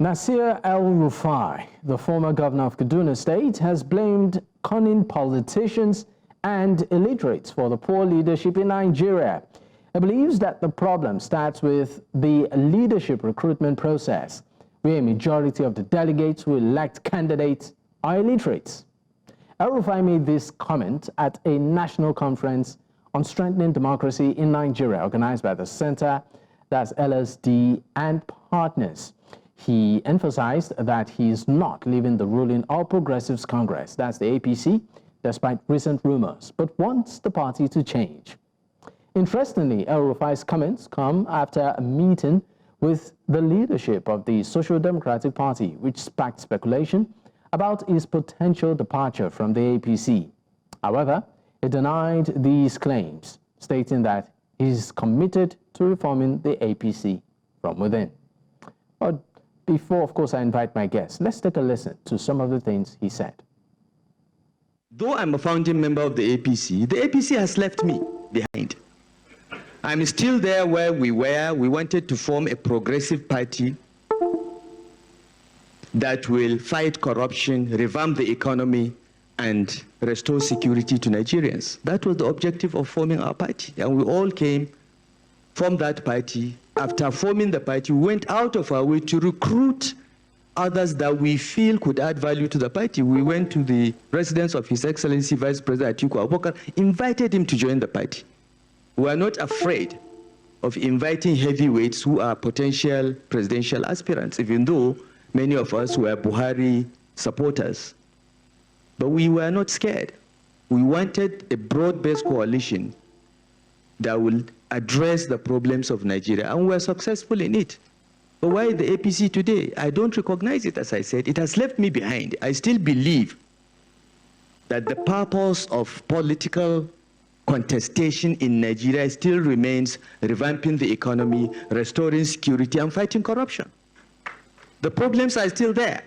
Nasir El-Rufai, the former governor of Kaduna State, has blamed cunning politicians and illiterates for the poor leadership in Nigeria. He believes that the problem starts with the leadership recruitment process, where a majority of the delegates who elect candidates are illiterates. El-Rufai made this comment at a national conference on strengthening democracy in Nigeria, organized by the Centre LSD and partners. He emphasized that he is not leaving the ruling All Progressives Congress, that's the APC, despite recent rumors, but wants the party to change. Interestingly, El-Rufai's comments come after a meeting with the leadership of the Social Democratic Party, which sparked speculation about his potential departure from the APC. However, he denied these claims, stating that he is committed to reforming the APC from within. But before, of course, I invite my guests, let's take a listen to some of the things he said. Though I'm a founding member of the APC has left me behind. I'm still there where we were. We wanted to form a progressive party that will fight corruption, revamp the economy, and restore security to Nigerians. That was the objective of forming our party. And we all came from that party. After forming the party, we went out of our way to recruit others that we feel could add value to the party. We went to the residence of His Excellency Vice President Atiku Abubakar, invited him to join the party. We are not afraid of inviting heavyweights who are potential presidential aspirants, even though many of us were Buhari supporters. But we were not scared. We wanted a broad-based coalition that will address the problems of Nigeria, and we were successful in it. But why the APC today? I don't recognize it, as I said. It has left me behind. I still believe that the purpose of political contestation in Nigeria still remains revamping the economy, restoring security, and fighting corruption. The problems are still there.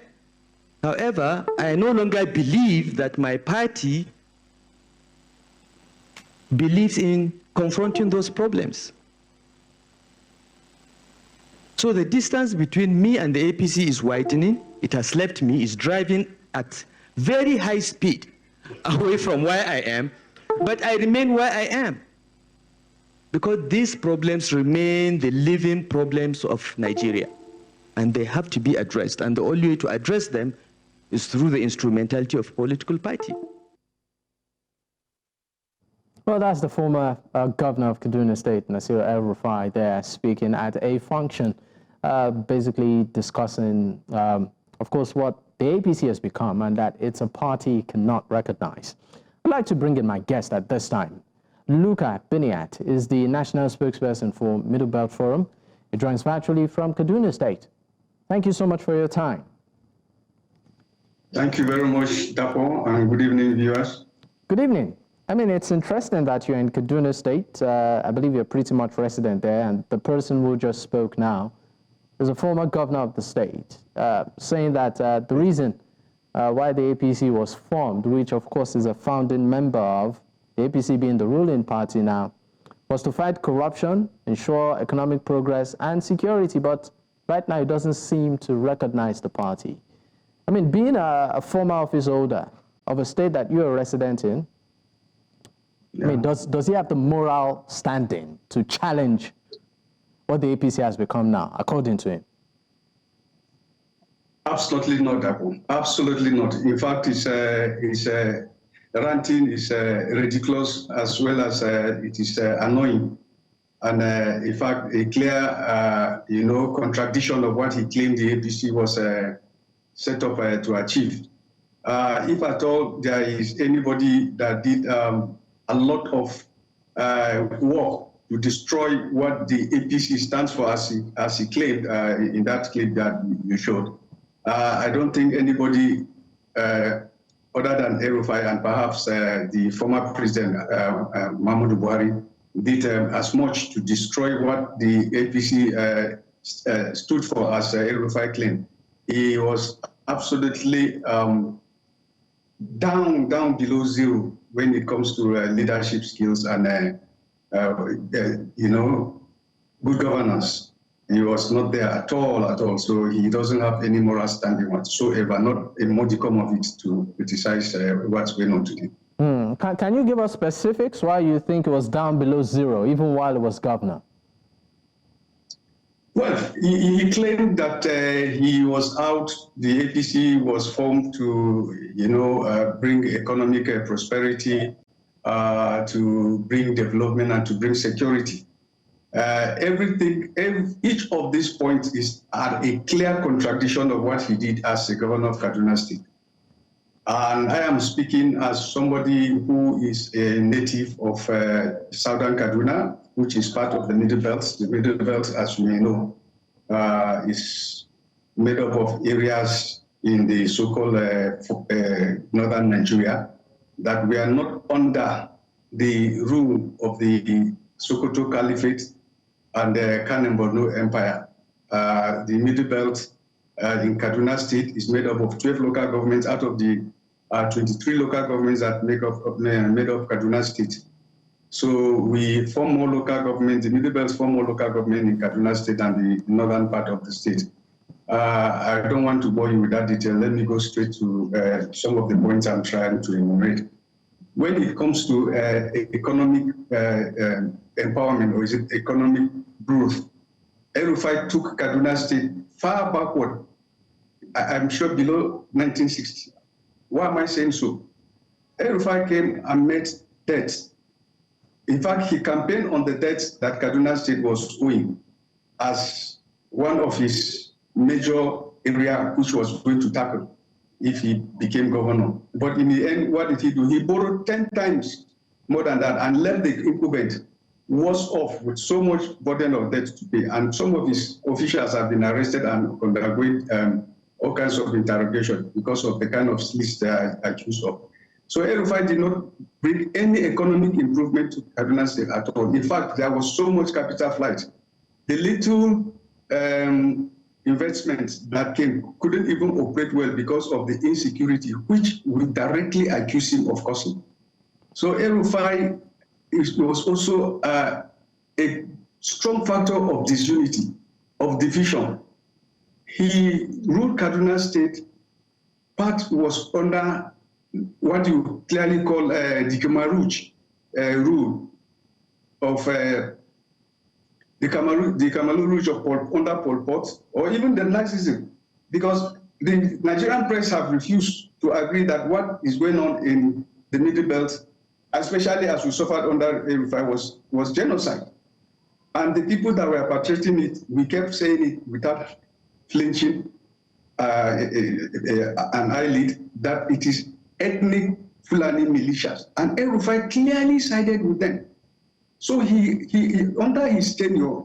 However, I no longer believe that my party believes in confronting those problems. So the distance between me and the APC is widening. It has left me, it's driving at very high speed away from where I am, but I remain where I am because these problems remain the living problems of Nigeria, and they have to be addressed, and the only way to address them is through the instrumentality of political party. Well, that's the former governor of Kaduna State, Nasir El-Rufai, there speaking at a function, basically discussing, of course, what the APC has become and that it's a party cannot recognize. I'd like to bring in my guest at this time. Luka Binniyat is the national spokesperson for Middle Belt Forum. He joins virtually from Kaduna State. Thank you so much for your time. Thank you very much, Dapo, and good evening, viewers. Good evening. I mean, it's interesting that you're in Kaduna State. I believe you're pretty much resident there, and the person who just spoke now is a former governor of the state, saying that the reason why the APC was formed, which of course is a founding member of, the APC being the ruling party now, was to fight corruption, ensure economic progress and security, but right now it doesn't seem to recognize the party. I mean, being a former office holder of a state that you're a resident in, yeah. I mean, does he have the moral standing to challenge what the APC has become now, according to him? Absolutely not, Dapo. Absolutely not. In fact, his ranting is ridiculous as well as it is annoying. And in fact, a clear, contradiction of what he claimed the APC was set up to achieve. If at all there is anybody that did a lot of work to destroy what the APC stands for, as he claimed in that clip that you showed. I don't think anybody other than El-Rufai and perhaps the former president, Muhammadu Buhari, did as much to destroy what the APC stood for, as El-Rufai claimed. He was absolutely down below zero when it comes to leadership skills and, good governance. He was not there at all. So he doesn't have any moral standing whatsoever, not a modicum of it to criticize what's going on today. Can you give us specifics why you think it was down below zero, even while he was governor? Well, he claimed that he was out, the APC was formed to, bring economic prosperity, to bring development and to bring security. Each of these points are a clear contradiction of what he did as the governor of Kaduna State. And I am speaking as somebody who is a native of southern Kaduna, which is part of the Middle Belt. The Middle Belt, as you may know, is made up of areas in the so-called northern Nigeria that we are not under the rule of the Sokoto Caliphate and the Kanem-Borno Empire. The Middle Belt in Kaduna State is made up of 12 local governments out of the 23 local governments that made up Kaduna State. So we form more local governments, the Middle Belt form more local government in Kaduna State and the northern part of the state. I don't want to bore you with that detail. Let me go straight to some of the points I'm trying to enumerate. When it comes to economic empowerment, or is it economic growth, El-Rufai took Kaduna State far backward, I'm sure below 1960. Why am I saying so? El-Rufai came and met debts. In fact, he campaigned on the debts that Kaduna State was owing as one of his major areas which was going to tackle if he became governor. But in the end, what did he do? He borrowed 10 times more than that and left the incumbent worse off with so much burden of debt to pay. And some of his officials have been arrested and undergoing all kinds of interrogation because of the kind of slips they are accused of. So El-Rufai did not bring any economic improvement to Kaduna State at all. In fact, there was so much capital flight. The little investments that came couldn't even operate well because of the insecurity, which we directly accuse him of causing. So El-Rufai was also a strong factor of disunity, of division. He ruled Kaduna State, part was under what you clearly call the Khmer Rouge rule of the Khmer Rouge of under Pol Pot, or even the Nazism, because the Nigerian press have refused to agree that what is going on in the Middle Belt, especially as we suffered under El-Rufai, was genocide. And the people that were perpetrating it, we kept saying it without flinching an eyelid, that it is ethnic Fulani militias. And El-Rufai clearly sided with them. So he under his tenure,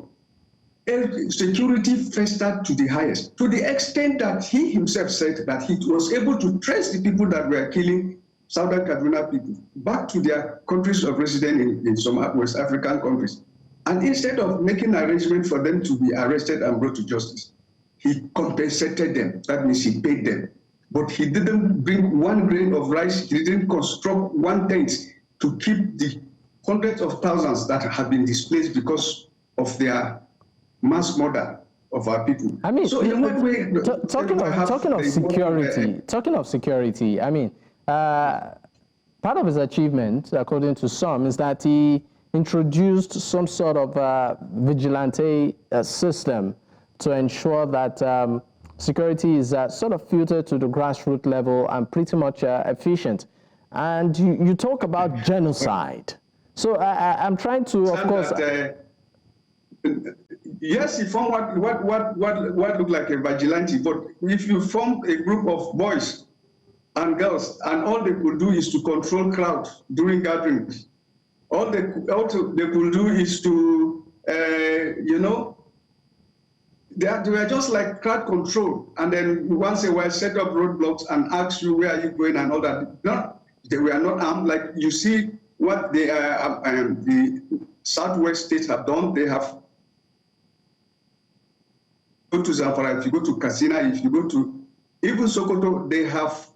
security festered to the highest, to the extent that he himself said that he was able to trace the people that were killing Southern Kaduna people back to their countries of residence in some West African countries. And instead of making arrangements for them to be arrested and brought to justice, he compensated them. That means he paid them. But he didn't bring one grain of rice. He didn't construct one tent to keep the hundreds of thousands that have been displaced because of their mass murder of our people. I mean, so in what way, talking of security, I mean, part of his achievement, according to some, is that he introduced some sort of vigilante system to ensure that security is sort of filtered to the grassroots level and pretty much efficient. And you talk about genocide. So I'm trying to, of course... yes, he formed what looked like a vigilante, but if you form a group of boys and girls, and all they could do is to control crowds during gatherings, all they could do is to, they were just like crowd control, and then once a while set up roadblocks and ask you where are you going and all that. No, they were not armed. Like you see what the Southwest states have done. They have go to Zamfara, if you go to Katsina, if you go to even Sokoto, they have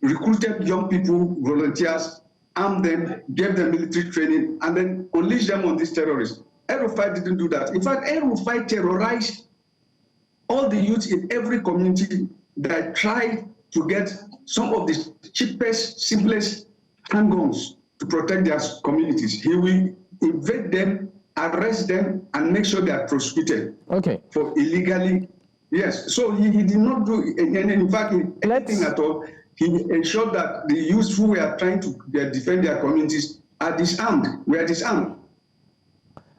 recruited young people, volunteers, armed them, gave them military training, and then unleash them on these terrorists. El-Rufai didn't do that. In fact, El-Rufai terrorized all the youth in every community that tried to get some of the cheapest, simplest handguns to protect their communities. He will invade them, arrest them, and make sure they are prosecuted for illegally. Yes, so he did not do, and in fact, anything at all. He ensured that the youth who were trying to defend their communities are disarmed. We are disarmed.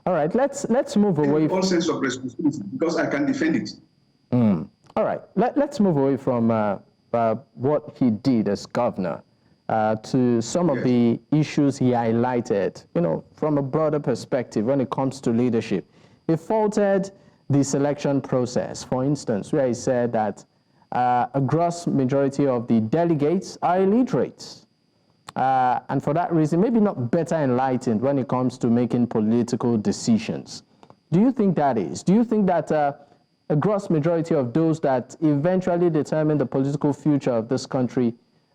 All right, let's move away. All sense of responsibility, because I can defend it. All right, let's move away from what he did as governor to some of the issues he highlighted, from a broader perspective when it comes to leadership. He faulted the selection process, for instance, where he said that a gross majority of the delegates are illiterates. And for that reason, maybe not better enlightened when it comes to making political decisions. Do you think that is? Do you think that a gross majority of those that eventually determine the political future of this country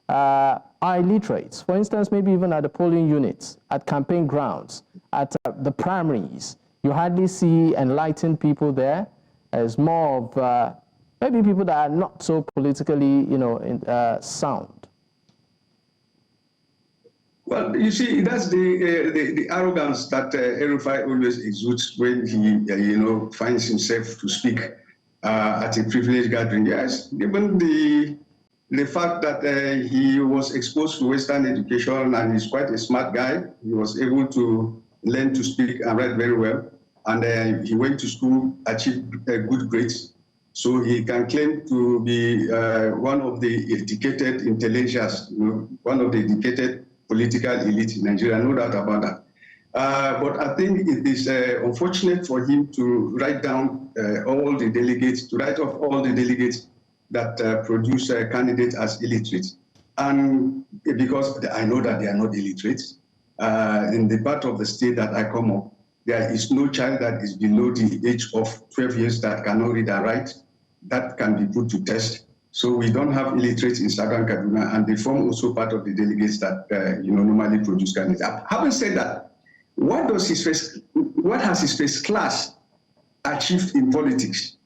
are illiterates? For instance, maybe even at the polling units, at campaign grounds, at the primaries, you hardly see enlightened people there. As more of maybe people that are not so politically, sound. Well, you see, that's the arrogance that El-Rufai always exudes when he, finds himself to speak at a privileged gathering. Yes, given the fact that he was exposed to Western education and he's quite a smart guy, he was able to learn to speak and write very well, and he went to school, achieved good grades. So he can claim to be one of the educated intellectuals, one of the educated political elite in Nigeria, no doubt about that. But I think it is unfortunate for him to write down all the delegates, to write off all the delegates that produce candidates as illiterates. And because I know that they are not illiterates, in the part of the state that I come up, there is no child that is below the age of 12 years that cannot read and write. That can be put to test. So we don't have illiterates in Southern Kaduna, and they form also part of the delegates that normally produce candidates. Having said that, what has his first class achieved in politics?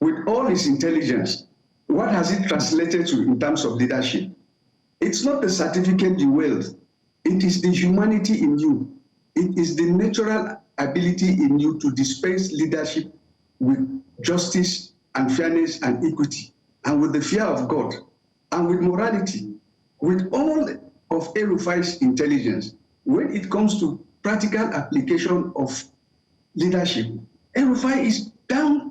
With all his intelligence, what has it translated to in terms of leadership? It's not the certificate you wield. It is the humanity in you. It is the natural ability in you to dispense leadership with justice and fairness and equity, and with the fear of God, and with morality, with all of El-Rufai's intelligence. When it comes to practical application of leadership, El-Rufai is down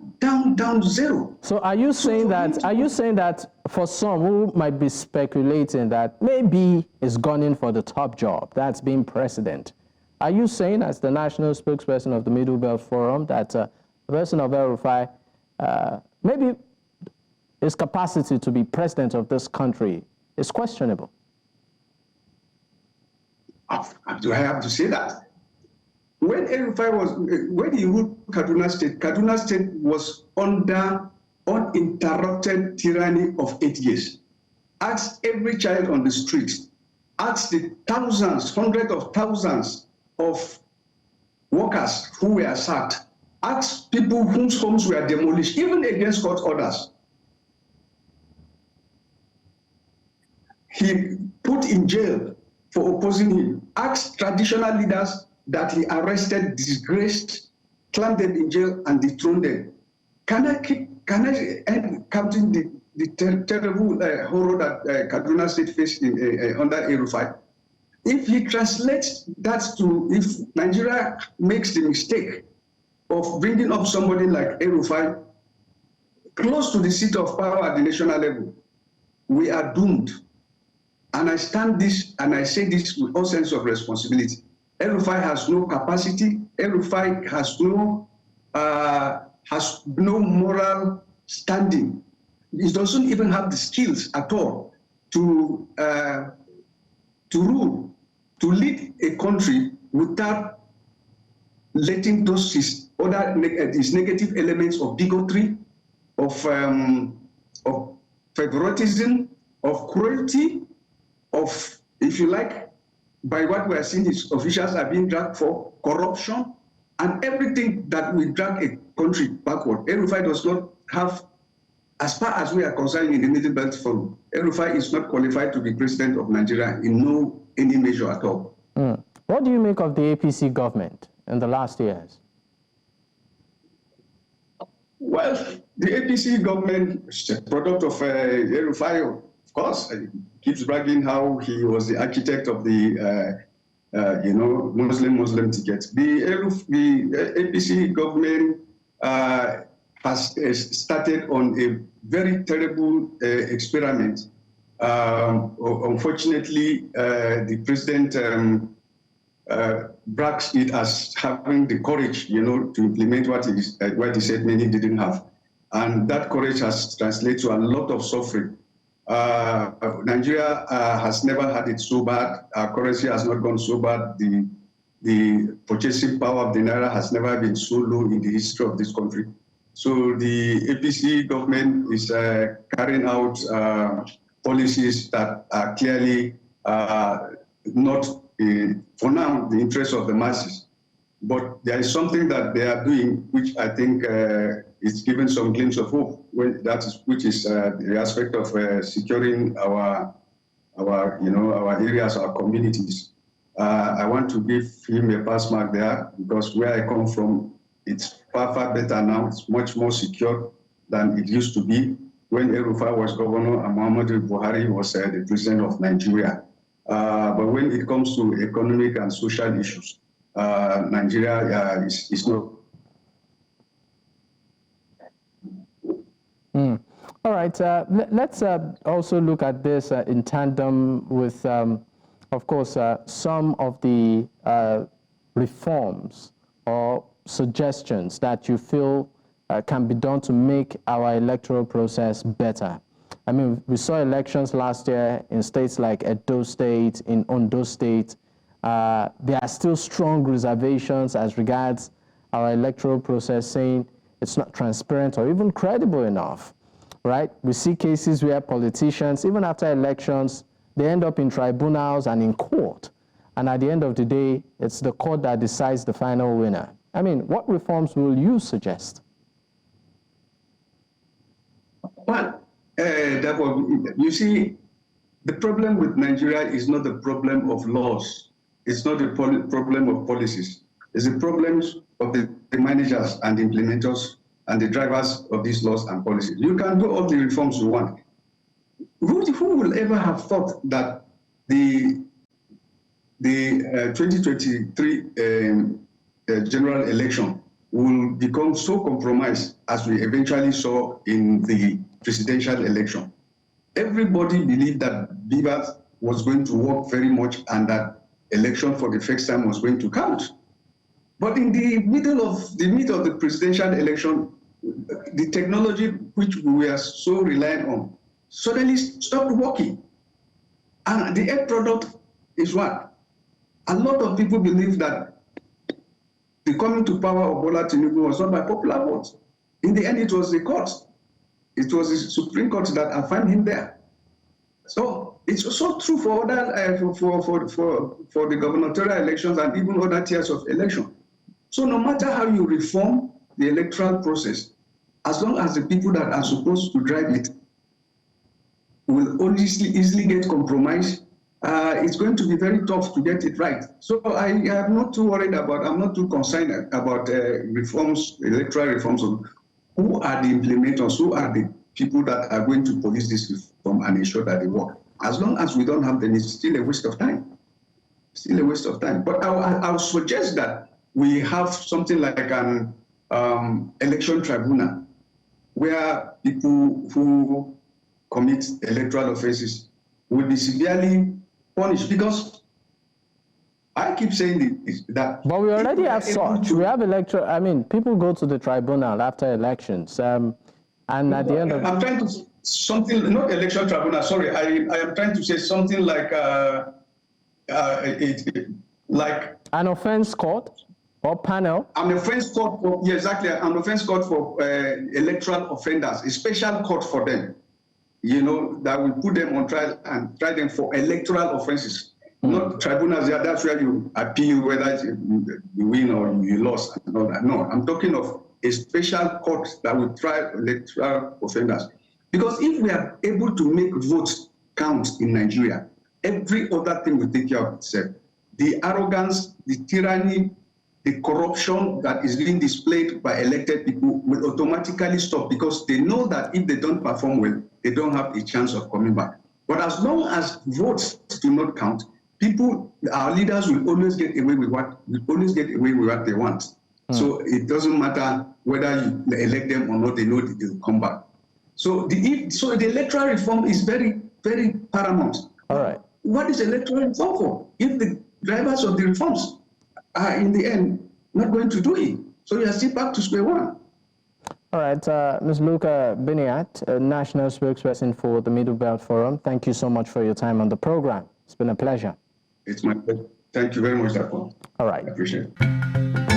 zero. So are you saying that for some who might be speculating that maybe he's gone in for the top job, that's being president, are you saying as the national spokesperson of the Middle Belt Forum that the person of El-Rufai maybe his capacity to be president of this country is questionable? Do I have to say that? When El-Rufai when he ruled Kaduna State was under uninterrupted tyranny of 8 years. Ask every child on the street, ask the thousands, hundreds of thousands of workers who were sacked, ask people whose homes were demolished, even against court orders. He put in jail for opposing him. Ask traditional leaders that he arrested, disgraced, clamped them in jail, and dethroned them. Can I end counting the terrible horror that Kaduna State faced under El-Rufai? If he translates that to, if Nigeria makes the mistake of bringing up somebody like El-Rufai close to the seat of power at the national level, we are doomed. And I stand this and I say this with all sense of responsibility. El-Rufai has no capacity. El-Rufai has no moral standing. He doesn't even have the skills at all to rule, to lead a country without letting his negative elements of bigotry, of favoritism, of cruelty, of, if you like, by what we are seeing, his officials are being dragged for corruption And everything that will drag a country backward, El-Rufai does not have, as far as we are concerned in the Middle Belt Forum, El-Rufai is not qualified to be president of Nigeria in any measure at all. What do you make of the APC government in the last years? Well, the APC government is a product of El-Rufai, of course. He keeps bragging how he was the architect of the Muslim tickets. The APC government has started on a very terrible experiment. Unfortunately, the president brags it as having the courage, to implement what he said many didn't have. And that courage has translated to a lot of suffering. Nigeria has never had it so bad. Our currency has not gone so bad. The purchasing power of the Naira has never been so low in the history of this country. So the APC government is carrying out policies that are clearly not, for now, the interest of the masses. But there is something that they are doing, which I think is giving some glimpse of hope, which is the aspect of securing our areas, our communities. I want to give him a pass mark there, because where I come from, it's far, far better now. It's much more secure than it used to be when El-Rufai was governor and Muhammadu Buhari was the president of Nigeria. But when it comes to economic and social issues, Nigeria is not. All right, let's also look at this in tandem with, of course, some of the reforms or suggestions that you feel can be done to make our electoral process better. I mean, we saw elections last year in states like Edo State, in Ondo State. There are still strong reservations as regards our electoral process, saying it's not transparent or even credible enough, right? We see cases where politicians, even after elections, they end up in tribunals and in court. And at the end of the day, it's the court that decides the final winner. I mean, what reforms will you suggest? Well, you see, the problem with Nigeria is not the problem of laws. It's not the problem of policies. It's the problems of the managers and the implementers and the drivers of these laws and policies. You can do all the reforms you want. Who will ever have thought that the 2023 general election will become so compromised as we eventually saw in the presidential election? Everybody believed that Bivas was going to work very much and that election for the first time was going to count. But in the middle of the presidential election, the technology which we were so reliant on suddenly stopped working. And the end product is what? A lot of people believe that the coming to power of Bola Tinubu was not by popular vote. In the end, it was the court. It was the Supreme Court that affirmed him there. So it's also true for other for the gubernatorial elections and even other tiers of election. So no matter how you reform the electoral process, as long as the people that are supposed to drive it will only easily get compromised, it's going to be very tough to get it right. So I am not too worried about, I'm not too concerned about reforms, electoral reforms. Who are the implementers? Who are the people that are going to police this reform and ensure that they work? As long as we don't have them, it's still a waste of time. Still a waste of time. But I would suggest that we have something like an election tribunal where people who commit electoral offenses will be severely punished, because I keep saying that. But we already have such. We have electoral. I mean, people go to the tribunal after elections, and at the end of. I'm trying to something, not election tribunal. Sorry, I am trying to say something like like an offense court or panel. An offense court for, yeah, exactly. An offense court for electoral offenders, a special court for them. That will put them on trial and try them for electoral offenses. Not tribunals, that's where you appeal whether you win or you lost and all that. No, I'm talking of a special court that will try electoral offenders. Because if we are able to make votes count in Nigeria, every other thing will take care of itself. The arrogance, the tyranny, the corruption that is being displayed by elected people will automatically stop, because they know that if they don't perform well, they don't have a chance of coming back. But as long as votes do not count, our leaders will always get away with what they want. So it doesn't matter whether you elect them or not; they know that they will come back. So the electoral reform is very, very paramount. All right. What is electoral reform for? If the drivers of the reforms are in the end not going to do it, so you are still back to square one. All right, Ms. Luka Binniyat, National Spokesperson for the Middle Belt Forum. Thank you so much for your time on the program. It's been a pleasure. It's my pleasure. Thank you very much, Dr. All right. I appreciate it.